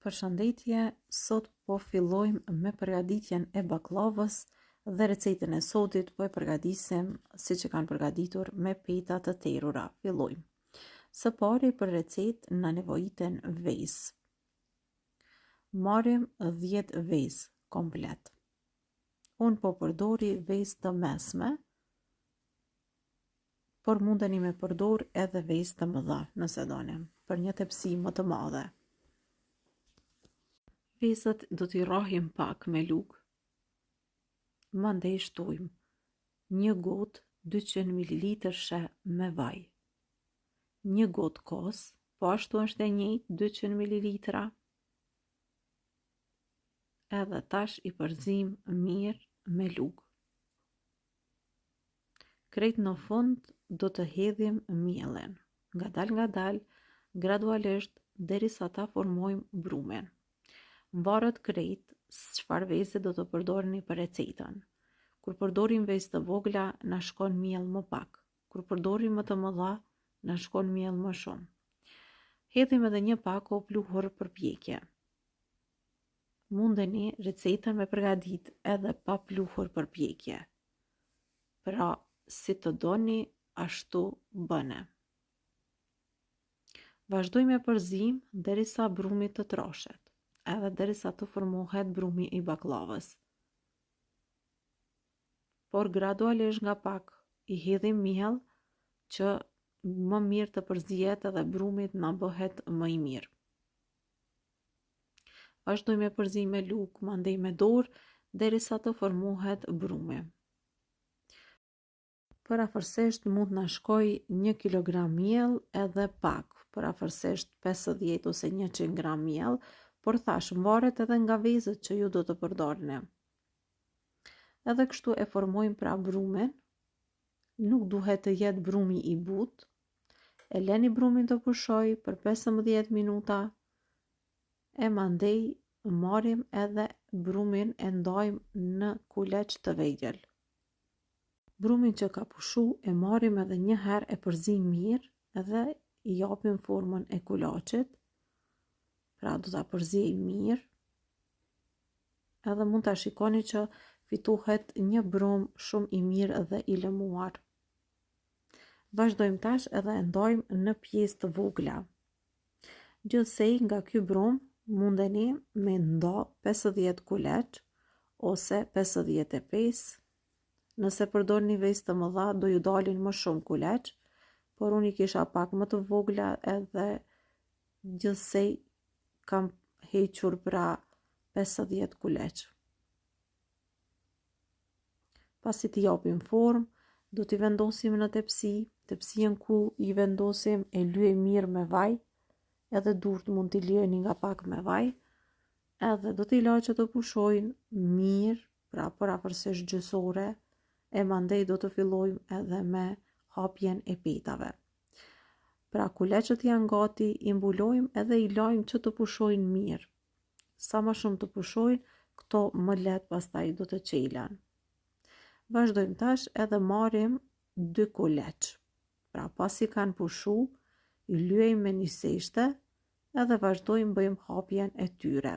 Përshëndetje, sot po fillojmë me përgatitjen e baklavës dhe recetën e sotit po e përgatisim siç e kanë përgatitur me peta të terura. Fillojmë. Së pari për recetë na nevojiten vezë. Marrim 10 vezë komplet. Unë po përdori vezë të mesme, por mundeni me përdor edhe vezë të mëdha nëse doni, për një tepsi më të madhe. Vezët do t'i rrahim pak me lugë, mandej shtojmë 1 gotë 200 ml she me vaj, 1 gotë kos, po ashtu është e njëjtë 200 ml, edhe tash i përzim mirë me lugë. Krejt në fund do të hedhim mielin, ngadal, gradualisht derisa ta formojmë brumin. Varet krejt çfarë veze do të përdorni për recetën. Kur përdorim vezë të vogla, na shkon miell më pak. Kur përdorim më të mëdha, na shkon miell më shumë. Hedhim edhe një pak o pluhur për pjekje. Mundeni recetën me përgatit edhe pa pluhur për pjekje. Pra, si të doni, ashtu bëne. Vazhdoj me përzim derisa brumi të troshet, edhe derisa të formohet brumi i baklavës. Por gradualisht nga pak i hedhim miell që më mirë të përzihet edhe brumit na bëhet më i mirë. Vazhdoj me përzim me lugë, mandej me dorë, derisa të formohet brumi. Parafërsisht mund na shkoj 1 kg miell edhe pak, parafërsisht 50 ose 100 gram miell, por thash varet edhe nga vezët që ju do të përdorni. Edhe kështu e formojmë pra brumin, nuk duhet të jetë brumi i butë, e leni brumin të pushoj për 15 minuta, e mandej marrim edhe brumin e ndajmë në kuleç të vegjël. Brumin që ka pushu e marrim edhe një herë e përzim mirë edhe i japim formën e kulaçit, pra do ta përzij mirë, edhe mund ta shikoni që fitohet një brum shumë i mirë dhe i lëmuar. Vazhdojmë tash edhe e ndajmë në pjesë të vogla. Gjithsej nga ky brum mundeni me nda 50 kuleç ose 55. Nëse përdorni vezë të mëdha do ju dalin më shumë kuleç, por unë i kisha pak më të vogla edhe gjithsej kam hequr pra 50 kuleç. Pasi t'i japim formë, do t'i vendosim në tepsi, tepsien ku i vendosim e lyej mirë me vaj, edhe durt mund t'i lyeni nga pak me vaj, edhe do t'i laj që të pushojnë mirë, pra parafërsisht gjysore, e mandej do të fillojmë edhe me hapjen e petave. Pra kuleçët janë gati, i mbulojmë edhe i lajmë që të pushojnë mirë. Sa më shumë të pushojnë, këto më lehtë pastaj do të qelen. Vazhdojmë tash edhe marrim 2 kuleç. Pra pasi kanë pushu, i lyejmë me një seshte edhe vazhdojmë bëjmë hapjen e tyre.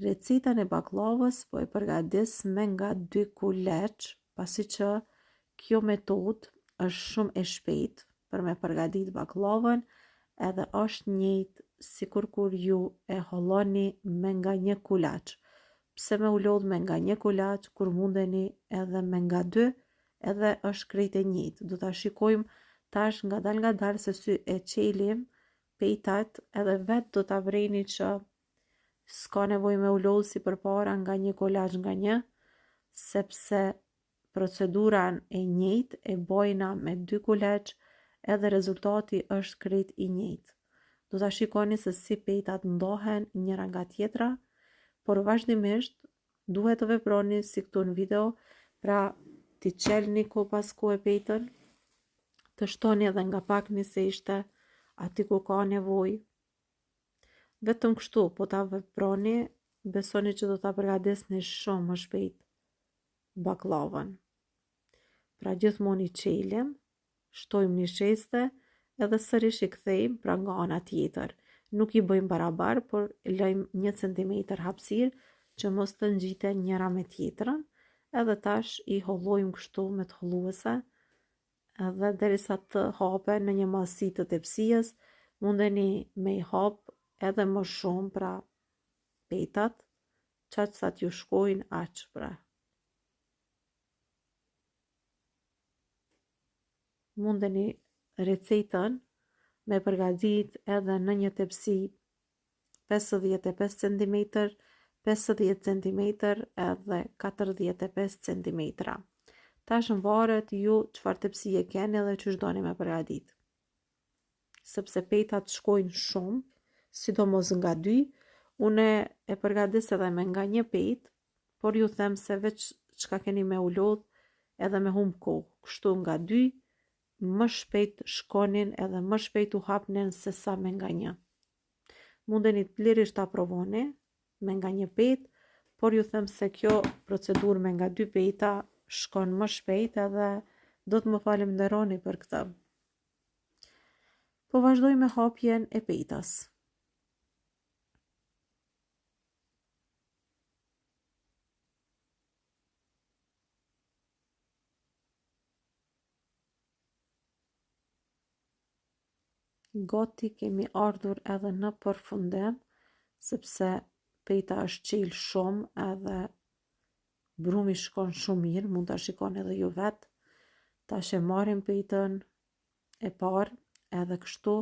Recetën e baklavës po e përgatis me nga 2 kuleç, pasi që kjo metodë është shumë e shpejtë për me përgatit baklavën, edhe është njëjtë sikur kur ju e holloni me nga 1 kulaç. Pse me u lodh me nga 1 kulaç, kur mundeni edhe me nga 2, edhe është krejt e njëjtë. Do ta shikojmë tash ngadal se si e qelim petat, edhe vetë do ta vreni që s'ka nevojë me u lodh si përpara nga 1 kulaç nga 1, sepse proceduran e njëjtë e bojna me 2 kuleç, edhe rezultati është krejt i njëjtë. Do ta shikoni se si petat ndahen njëra nga tjetra, por vazhdimisht duhet të veproni si këtu në video, pra t'i qelni ko pas ko e petën, të shtoni edhe nga pak një seshte, aty ku ka nevojë. Vetëm kështu, po ta veproni, besoni që do ta përgatisni shumë më shpejt baklavën. Pra gjithmonë i qelim, shtojmë një sheste, edhe sërish i kthejmë pra nga ana tjetër. Nuk i bëjmë barabar, por lëjmë 1 cm hapësirë që mos të ngjiten njëra me tjetrën, edhe tash i hollojmë kështu me të holluese, edhe derisa të hapen në një masi të tepsijës, mundeni me i hap edhe më shumë, pra petat, qaq sa t'ju shkojnë aq pra. Mundeni recetën me përgatit edhe në një tepsi 55 cm, 50 cm edhe 45 cm. Tash varet ju çfarë tepsie keni dhe ç'është doni me përgatit. Sepse petat shkojnë shumë, sidomos nga 2, une e përgatis edhe me nga 1 pet, por ju them se veç çka keni me u lodh edhe me humb kohë, kështu nga 2 më shpejt shkonin edhe më shpejt u hapnin se sa me nga 1. Mundeni lirisht ta provoni me nga 1 pet, por ju them se kjo procedurë me nga 2 peta shkon më shpejt edhe do të më falenderoni për këtë. Po vazhdoj me hapjen e petas. Gati kemi ardhur edhe në përfundim, sepse peta është qelë shumë edhe brumi shkon shumë mirë, mund ta shikoni edhe ju vetë. Tash e marrim petën e parë edhe kështu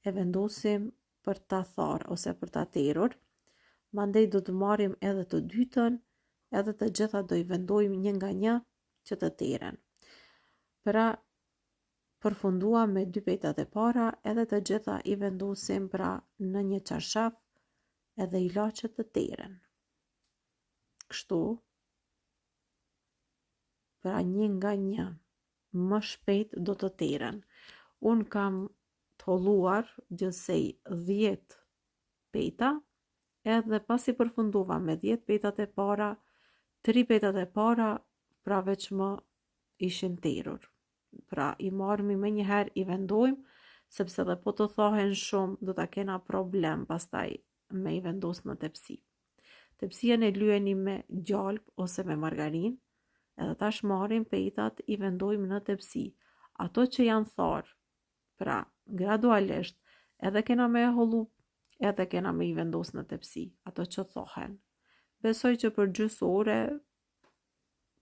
e vendosim për ta tharë ose për ta terur. Mandej do të marrim edhe të dytën, edhe të gjitha do i vendojmë një nga një që të teren. Pra përfundua me 2 petat e para, edhe të gjitha i vendosim pra në një çarshaf edhe i la që të teren. Kështu, pra një nga një, më shpejt do të teren. Unë kam të holluar gjithsej 10 peta, edhe pasi përfunduva me 10 petat e para, 3 petat e para pra veç më ishin terur. Pra i marrmi me njëherë i vendojmë, sepse dhe po të thahen shumë do ta kena problem pastaj me i vendos në tepsi. Tepsien e lyeni me gjalp ose me margarin, edhe tash marrim petat i vendojmë në tepsi. Ato që janë tharë, pra gradualisht, edhe kena me hollu, edhe kena me i vendos në tepsi, ato që thohen. Besoj që për gjysë ore,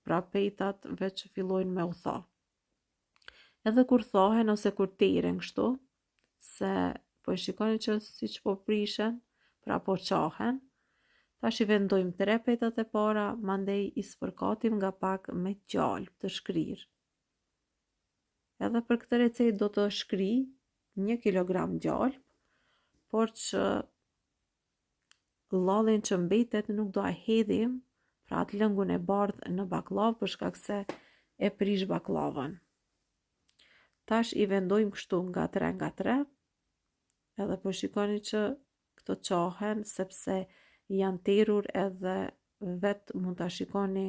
pra petat veç fillojnë me u tha. Edhe kur thahen ose kur teren kështu, se po e shikoni që siç po prishen, pra po qahen, tash i vendojmë 3 petat e para, mandej i spërkatim nga pak me gjalp të shkrirë. Edhe për këtë recetë do të shkri 1 kilogram gjalp, por që llallin që mbetet nuk do a hedhim, pra atë lëngun e bardhë në bakllavë për shkak se e prish baklavën. Tash i vendojmë kështu nga 3, edhe po shikoni që këto qahen sepse janë terur edhe vetë mund ta shikoni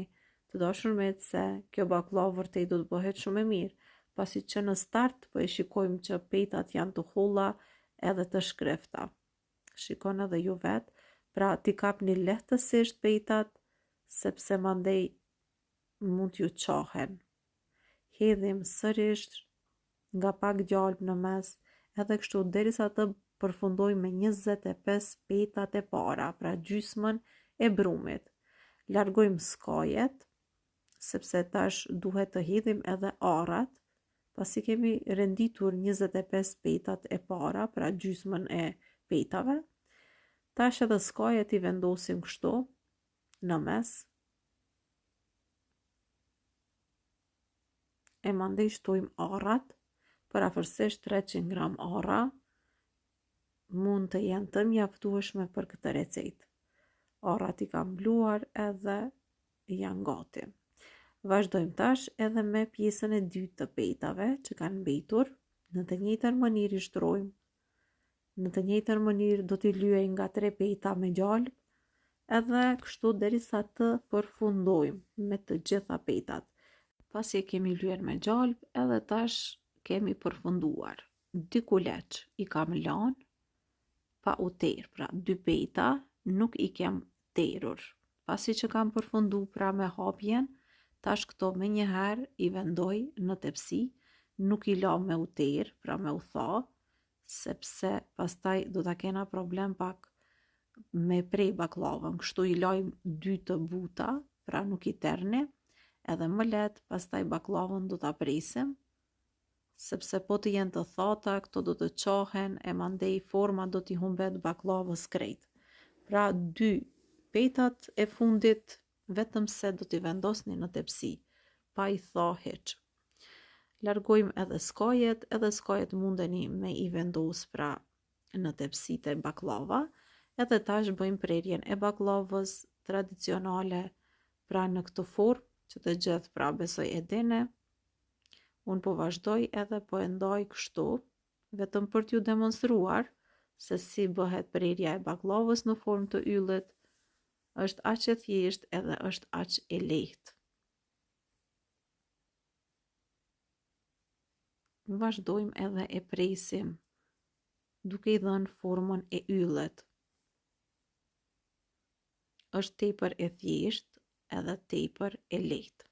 të dashurmet se kjo baklavë vërtet do të bëhet shumë e mirë, pasi që në start po e shikojmë që petat janë të holla edhe të shkrefta. Shikoni edhe ju vetë, pra t'i kapni lehtësisht petat, sepse mandej mund t'ju qahen. Hedhim sërish nga pak gjalp në mes, edhe kështu derisa të përfundojmë me 25 petat e para, pra gjysmën e brumit. Largojmë skajet, sepse tash duhet të hedhim edhe arrat, pasi kemi renditur 25 petat e para, pra gjysmën e petave. Tash edhe skajet i vendosim kështu në mes. E mandej shtojmë arrat, për afërsisht 300 gram arra, mund të jenë të mjaftueshme për këtë recetë. Arrat i kam bluar edhe janë gati. Vazhdojmë tash edhe me pjesën e dytë të petave që kanë mbetur. Në të njëjtën mënyrë i shtrojmë. Në të njëjtën mënyrë do t'i lyej nga 3 peta me gjalp, edhe kështu derisa të përfundojmë me të gjitha petat. Pasi e kemi lyer me gjalp, edhe tash kemi përfunduar. 2 kuleç i kam lanë, pa u terë, pra 2 peta nuk i kem terur. Pasi që kam përfundu pra me hapjen, tash këto me njëherë i vendoj në tepsi, nuk i la me u terë, pra me u tha, sepse pastaj do ta kena problem pak me prej baklavën, kështu i lajmë 2 të buta, pra nuk i terni, edhe më letë pastaj baklavën do ta presim, sepse po të jenë të thata, këto do të qohen e mandej forma do t'i humbet baklavës krejt. Pra 2 petat e fundit vetëm se do t'i vendosni në tepsi, pa i tha hiç. Largojmë edhe skojet mundeni me i vendos pra në tepsit e baklava, edhe tash bëjmë prerjen e baklavës tradicionale pra në këtë formë, që të gjithë pra besoj e dini. Unë po vazhdoj edhe po e ndaj kështu, vetëm për t'ju demonstruar se si bëhet prerja e baklavës në formë të yllit, është aq e thjesht edhe është aq e lehtë. Vazhdojmë edhe e presim, duke i dhënë formën e yllit. Është tepër e thjeshtë edhe tepër e lehtë.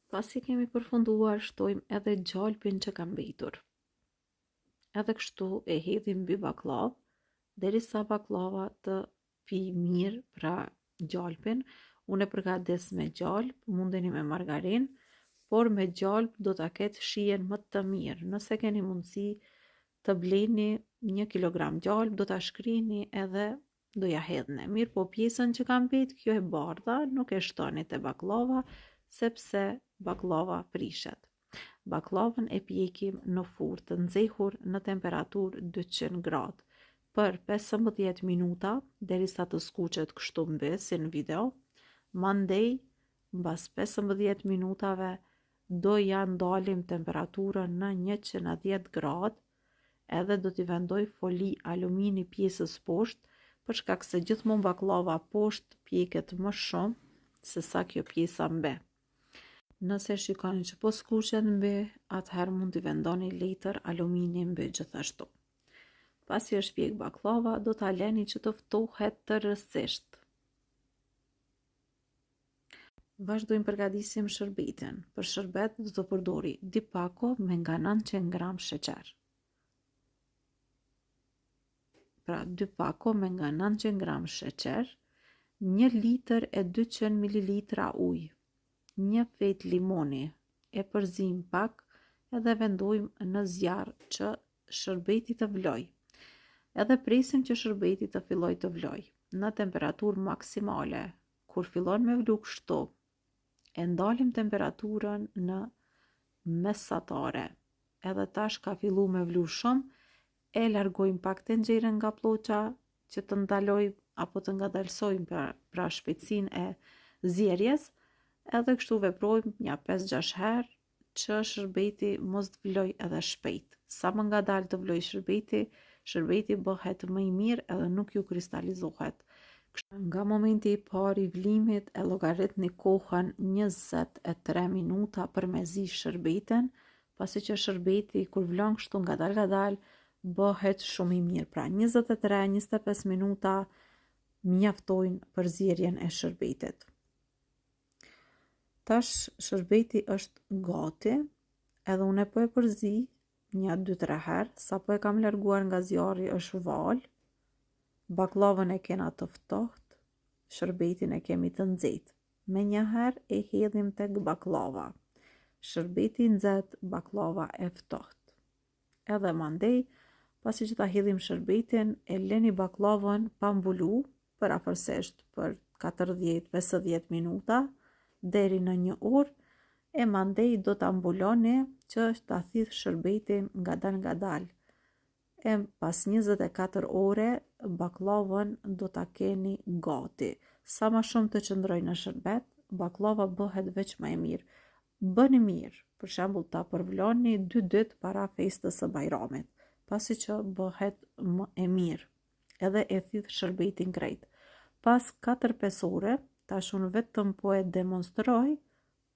Pasi kemi përfunduar, shtojmë edhe gjalpin që ka mbetur. Edhe kështu e hedhim mbi baklavë, derisa baklava të pi mirë pra gjalpin. Unë e përgatis me gjalp, mundeni me margarinë, por me gjalp do ta ketë shijen më të mirë. Nëse keni mundësi të bleni 1 kilogram gjalp, do ta shkrini edhe do ja hedhni. Mirë po pjesën që ka mbet, kjo e bardha, nuk e shtoni te baklava, sepse baklava prishet. Baklavën e pjekim në furrë të nxehur në temperaturë 200 gradë për 15 minuta derisa të skuqet kështu mbi si në video. Mandej, mbas 15 minutave do ja ndalim temperaturën në 110 gradë, edhe do t'i vendoj foli alumini pjesës poshtë, për shkak se gjithmonë baklava poshtë pjeket më shumë se sa kjo pjesa mbe. Nëse shikoni që po skuqet mbi, atëherë mund t'i vendoni letër alumini mbi gjithashtu. Pasi është pjek baklava, do t'a leni që të ftohet tërësisht. Vazhdojmë përgatisim shërbetin. Për shërbet do të përdori 2 pako me nga 900 gram sheqer. Pra 2 pako me nga 900 gram sheqer, 1 litër e 200 ml ujë, 1 fet limoni, e përzim pak edhe vendojmë në zjarr që shërbeti të vloj. Edhe presim që shërbeti të filloj të vloj në temperaturë maksimale. Kur fillon me vlu kështu, e ndalim temperaturën në mesatare. Edhe tash ka fillu me vlu shumë, e largojmë pak tenxherën nga ploqa që të ndalojmë apo të ngadalsojmë pra shpejtësinë e zjerjes, edhe kështu veprojmë një 5-6 herë që shërbeti mos të vloj edhe shpejt. Sa më ngadal të vloj shërbeti bëhet më i mirë edhe nuk ju kristalizohet. Nga momenti i parë i vlimit e llogaritni kohën 23 minuta për me zi shërbetin, pasi që shërbeti kur vlon kështu ngadal bëhet shumë i mirë. Pra 23-25 minuta mjaftojnë për zjerjen e shërbetit. Tash shërbeti është gati, edhe unë po e përzi një 2-3 herë, sa po e kam larguar nga zjarri është val, baklavën e kena të ftohtë, shërbetin e kemi të nxehtë. Me një herë e hedhim tek baklava. Shërbeti nxehtë, baklava e ftohtë. Edhe mandej, pasi që ta hedhim shërbetin, e leni baklavën pa mbulu për afërsisht për 40-50 minuta, deri në 1 orë, e mandej do ta mbuloni që ta thith shërbetin ngadal. e pas 24 ore baklavën do ta keni gati. Sa ma shumë të qëndroj në shërbet, baklava bëhet veç më e mirë. Bëni mirë, për shembull ta përvloni 2 ditë para festës së Bajramit, pasi që bëhet më e mirë, edhe e thith shërbetin krejt. Pas 4-5 ore, tash unë vetëm po e demonstroj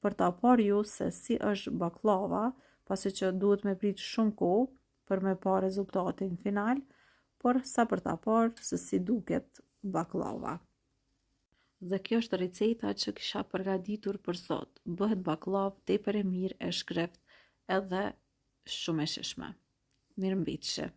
për ta parë ju se si është baklava, pasi që duhet me prit shumë kohë për me pa rezultatin final, por sa për ta parë se si duket baklava. Dhe kjo është receta që kisha përgatitur për sot. Bëhet baklavë tepër e mirë, e shkreft edhe shumë e shishme. Mirëmbëjtje.